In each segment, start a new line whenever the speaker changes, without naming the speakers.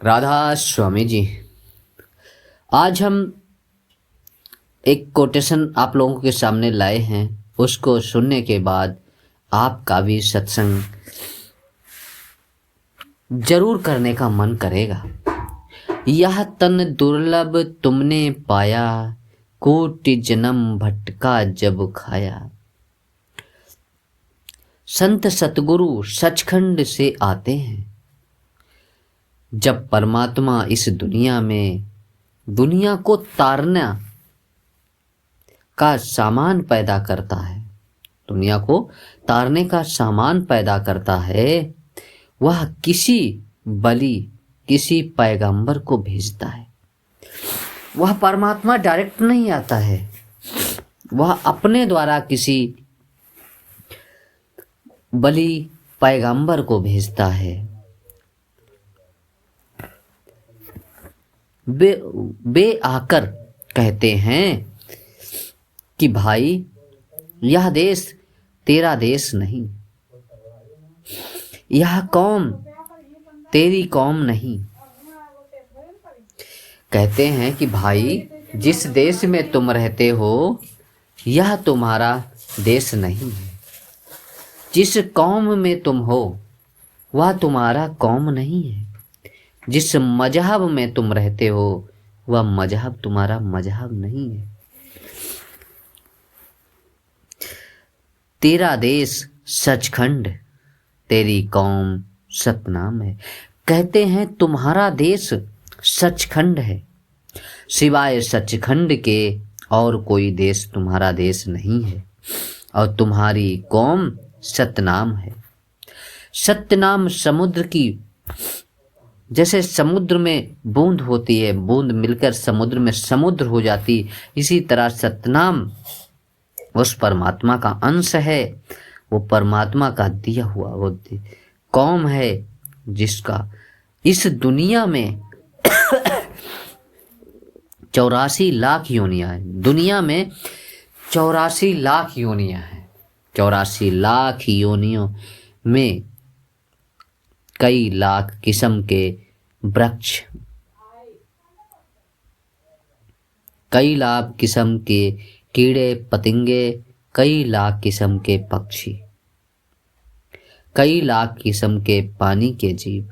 राधा स्वामी जी। आज हम एक कोटेशन आप लोगों के सामने लाए हैं। उसको सुनने के बाद आपका भी सत्संग जरूर करने का मन करेगा। यह तन दुर्लभ तुमने पाया, कोटि जन्म भटका जब खाया। संत सतगुरु सचखंड से आते हैं। जब परमात्मा इस दुनिया में दुनिया को तारना का सामान पैदा करता है, दुनिया को तारने का सामान पैदा करता है, वह किसी किसी पैगंबर को भेजता है। वह परमात्मा डायरेक्ट नहीं आता है, वह अपने द्वारा किसी बलि पैगंबर को भेजता है। वे आकर कहते हैं कि भाई यह देश तेरा देश नहीं, यह कौम तेरी कौम नहीं। कहते हैं कि भाई जिस देश में तुम रहते हो यह तुम्हारा देश नहीं है, जिस कौम में तुम हो वह तुम्हारा कौम नहीं है, जिस मजहब में तुम रहते हो वह मजहब तुम्हारा मजहब नहीं है। तेरा देश सचखंड, तेरी कौम सतनाम है। कहते हैं तुम्हारा देश सचखंड है, सिवाय सचखंड के और कोई देश तुम्हारा देश नहीं है, और तुम्हारी कौम सतनाम है। सतनाम समुद्र की, जैसे समुद्र में बूंद होती है, बूंद मिलकर समुद्र में समुद्र हो जाती, इसी तरह सतनाम उस परमात्मा का अंश है, वो परमात्मा का दिया हुआ वो कौम है, जिसका इस दुनिया में 84 लाख योनियां हैं। दुनिया में 84 लाख योनियां हैं। 84 लाख योनियों में कई लाख किस्म के वृक्ष, कई लाख किस्म के कीड़े पतंगे, कई लाख किस्म के पक्षी, कई लाख किस्म के पानी के जीव,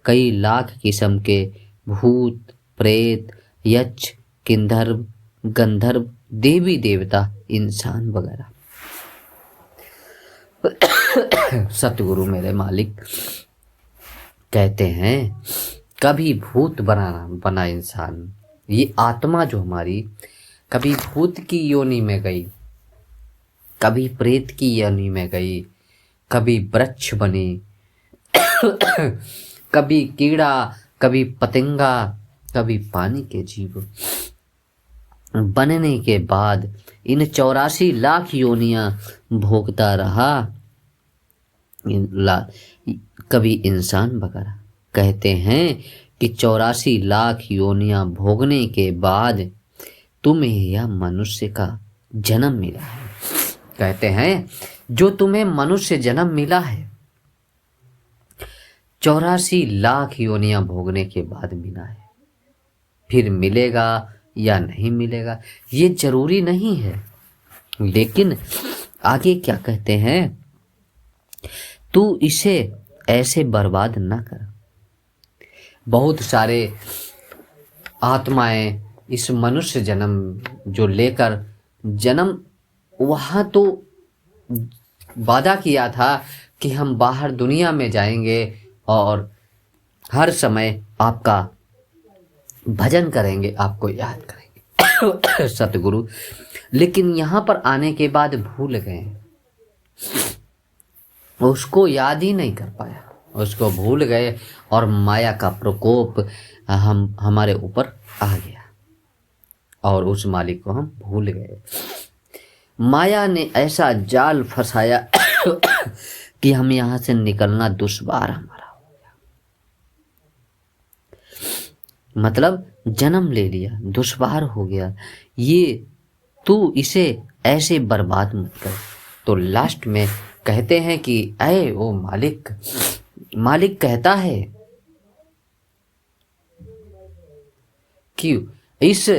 कई लाख किस्म के भूत प्रेत यक्ष किन्नर गंधर्व देवी देवता इंसान वगैरह। सतगुरु मेरे मालिक कहते हैं कभी भूत बना इंसान, ये आत्मा जो हमारी कभी भूत की योनि में गई, कभी प्रेत की योनि में गई, कभी वृक्ष बनी, कभी कीड़ा, कभी पतंगा, कभी पानी के जीव। बनने के बाद इन 84 लाख योनियां भोगता रहा, कभी इंसान वगैरह। कहते हैं कि 84 लाख योनियां भोगने के बाद तुम्हें यह मनुष्य का जन्म मिला है। कहते हैं जो तुम्हें मनुष्य जन्म मिला है 84 लाख योनियां भोगने के बाद मिला है। फिर मिलेगा या नहीं मिलेगा ये जरूरी नहीं है, लेकिन आगे क्या कहते हैं, तू इसे ऐसे बर्बाद ना कर। बहुत सारे आत्माएं इस मनुष्य जन्म जो लेकर जन्म, वहाँ तो वादा किया था कि हम बाहर दुनिया में जाएंगे और हर समय आपका भजन करेंगे, आपको याद करेंगे सतगुरु। लेकिन यहाँ पर आने के बाद भूल गए, उसको याद ही नहीं कर पाया, उसको भूल गए और माया का प्रकोप हमारे ऊपर आ गया और उस मालिक को हम भूल गए। माया ने ऐसा जाल फंसाया कि हम यहाँ से निकलना दुश्वार हमारा हो गया। मतलब जन्म ले लिया, दुश्वार हो गया। ये तू इसे ऐसे बर्बाद मत कर। तो लास्ट में कहते हैं कि ऐ ओ मालिक, मालिक कहता है कि इस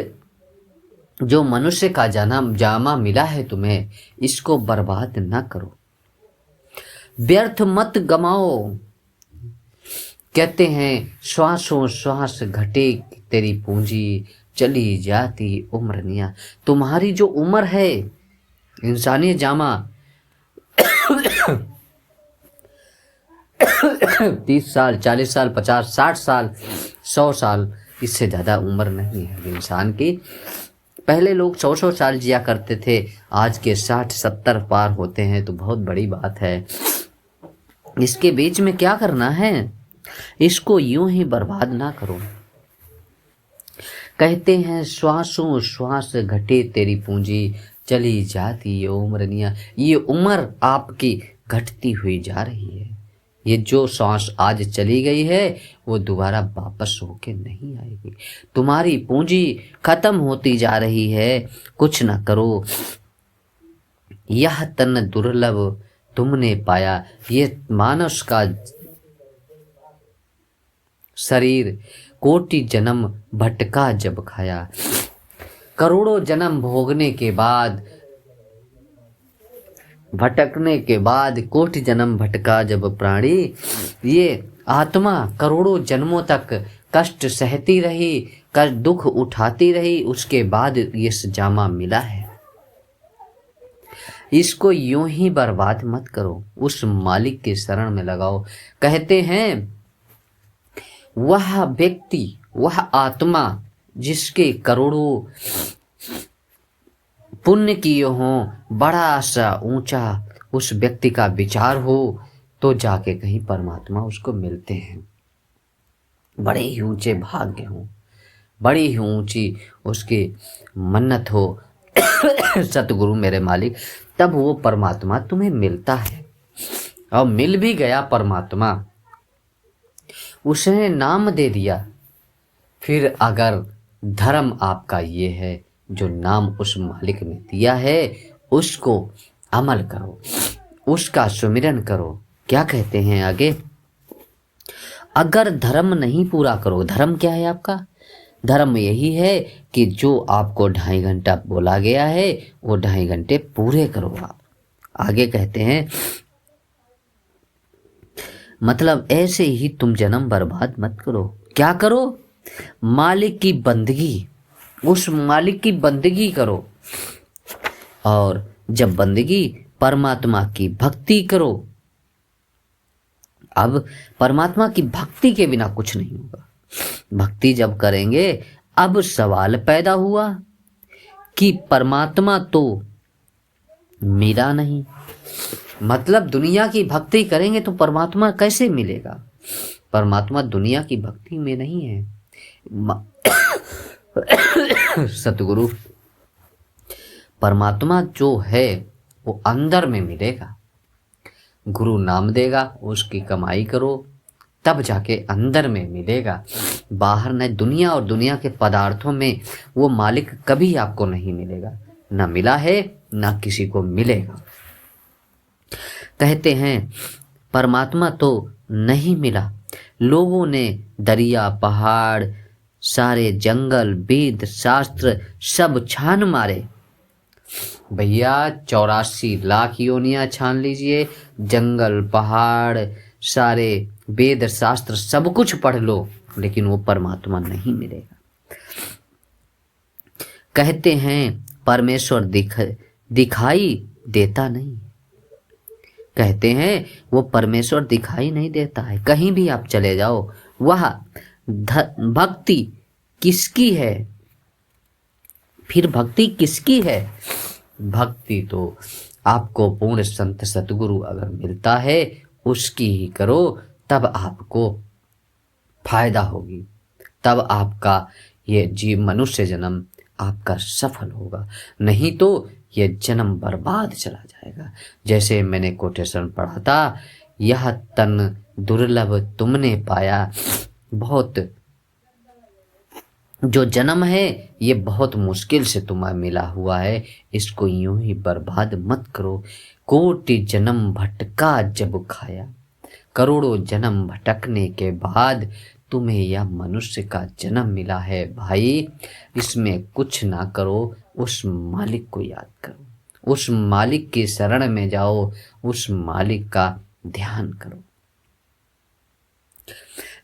जो मनुष्य का जामा मिला है तुम्हें, इसको बर्बाद ना करो, व्यर्थ मत गमाओ। कहते हैं श्वासों श्वास घटे तेरी पूंजी, चली जाती उम्रनिया। तुम्हारी जो उम्र है इंसानी जामा 30 साल, 40 साल, 50, 60 साल, 100 साल, इससे ज़्यादा उम्र नहीं है इंसान की। पहले लोग 100 साल जिया करते थे, आज के 60-70 पार होते हैं तो बहुत बड़ी बात है। इसके बीच में क्या करना है, इसको यूं ही बर्बाद ना करो। कहते हैं श्वासों श्वास घटे तेरी पूंजी, चली जाती ये उम्रनिया। ये उम्र आपकी घटती हुई जा रही है। ये जो सांस आज चली गई है वो दोबारा वापस होके नहीं आएगी। तुम्हारी पूंजी खत्म होती जा रही है, कुछ ना करो। यह तन दुर्लभ तुमने पाया, ये मानस का शरीर कोटि जन्म भटका जब खाया। करोड़ों जन्म भोगने के बाद, भटकने के बाद, कोटि जन्म भटका जब प्राणी, ये आत्मा करोड़ों जन्मों तक कष्ट सहती रही, कष्ट दुख उठाती रही, उसके बाद ये जामा मिला है। इसको यूं ही बर्बाद मत करो, उस मालिक के शरण में लगाओ। कहते हैं वह व्यक्ति, वह आत्मा जिसके करोड़ों पुण्य किए हों, बड़ा सा ऊंचा उस व्यक्ति का विचार हो, तो जाके कहीं परमात्मा उसको मिलते हैं। बड़े ही ऊंचे भाग्य हों, बड़ी ही ऊंची उसकी मन्नत हो सतगुरु मेरे मालिक, तब वो परमात्मा तुम्हें मिलता है। और मिल भी गया परमात्मा, उसने नाम दे दिया। फिर अगर धर्म आपका ये है, जो नाम उस मालिक ने दिया है उसको अमल करो, उसका सुमिरन करो। क्या कहते हैं आगे, अगर धर्म नहीं पूरा करो, धर्म क्या है आपका, धर्म यही है कि जो आपको 2.5 घंटा बोला गया है वो 2.5 घंटे पूरे करो आप। आगे कहते हैं मतलब ऐसे ही तुम जन्म बर्बाद मत करो। क्या करो, मालिक की बंदगी, उस मालिक की बंदगी करो। और जब बंदगी, परमात्मा की भक्ति करो। अब परमात्मा की भक्ति के बिना कुछ नहीं होगा। भक्ति जब करेंगे, अब सवाल पैदा हुआ कि परमात्मा तो मिला नहीं, मतलब दुनिया की भक्ति करेंगे तो परमात्मा कैसे मिलेगा। परमात्मा दुनिया की भक्ति में नहीं है। सतगुरु परमात्मा जो है वो अंदर में मिलेगा। गुरु नाम देगा, उसकी कमाई करो, तब जाके अंदर में मिलेगा, बाहर नहीं। दुनिया और दुनिया के पदार्थों में वो मालिक कभी आपको नहीं मिलेगा, ना मिला है ना किसी को मिलेगा। कहते हैं परमात्मा तो नहीं मिला, लोगों ने दरिया पहाड़ सारे जंगल वेद शास्त्र सब छान मारे। भैया 84 लाख योनियां छान लीजिए, जंगल पहाड़ सारे वेद शास्त्र सब कुछ पढ़ लो, लेकिन वो परमात्मा नहीं मिलेगा। कहते हैं परमेश्वर दिखाई देता नहीं। कहते हैं वो परमेश्वर दिखाई नहीं देता है। कहीं भी आप चले जाओ, वह भक्ति किसकी है, फिर भक्ति किसकी है। भक्ति तो आपको पूर्ण संत सतगुरु अगर मिलता है उसकी ही करो, तब आपको फायदा होगी, तब आपका ये जीव मनुष्य जन्म आपका सफल होगा। नहीं तो ये जन्म बर्बाद चला जाएगा। जैसे मैंने कोटेशन पढ़ा था, यह तन दुर्लभ तुमने पाया। बहुत जो जन्म है ये बहुत मुश्किल से तुम्हें मिला हुआ है, इसको यूं ही बर्बाद मत करो। कोटि जन्म भटका जब खाया, करोड़ों जन्म भटकने के बाद तुम्हें यह मनुष्य का जन्म मिला है भाई, इसमें कुछ ना करो, उस मालिक को याद करो, उस मालिक की शरण में जाओ, उस मालिक का ध्यान करो,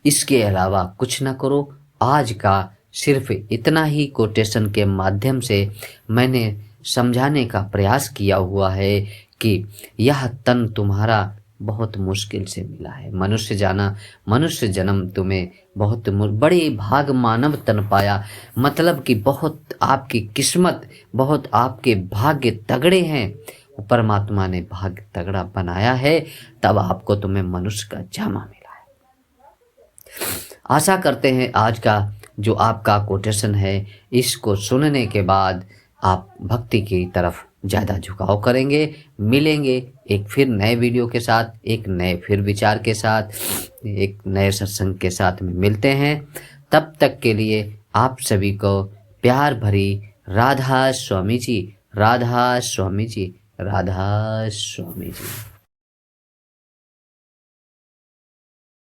इसके अलावा कुछ ना करो। आज का सिर्फ इतना ही कोटेशन के माध्यम से मैंने समझाने का प्रयास किया हुआ है कि यह तन तुम्हारा बहुत मुश्किल से मिला है। मनुष्य जन्म तुम्हें बहुत बड़े भाग मानव तन पाया, मतलब कि बहुत आपकी किस्मत, बहुत आपके भाग्य तगड़े हैं। परमात्मा ने भाग्य तगड़ा बनाया है, तब आपको तुम्हें मनुष्य का जामा मिला है। आशा करते हैं आज का जो आपका कोटेशन है, इसको सुनने के बाद आप भक्ति की तरफ ज़्यादा झुकाव करेंगे। मिलेंगे एक फिर नए वीडियो के साथ, एक नए फिर विचार के साथ, एक नए सत्संग के साथ में मिलते हैं। तब तक के लिए आप सभी को प्यार भरी राधा स्वामी जी, राधा स्वामी जी, राधा स्वामी जी।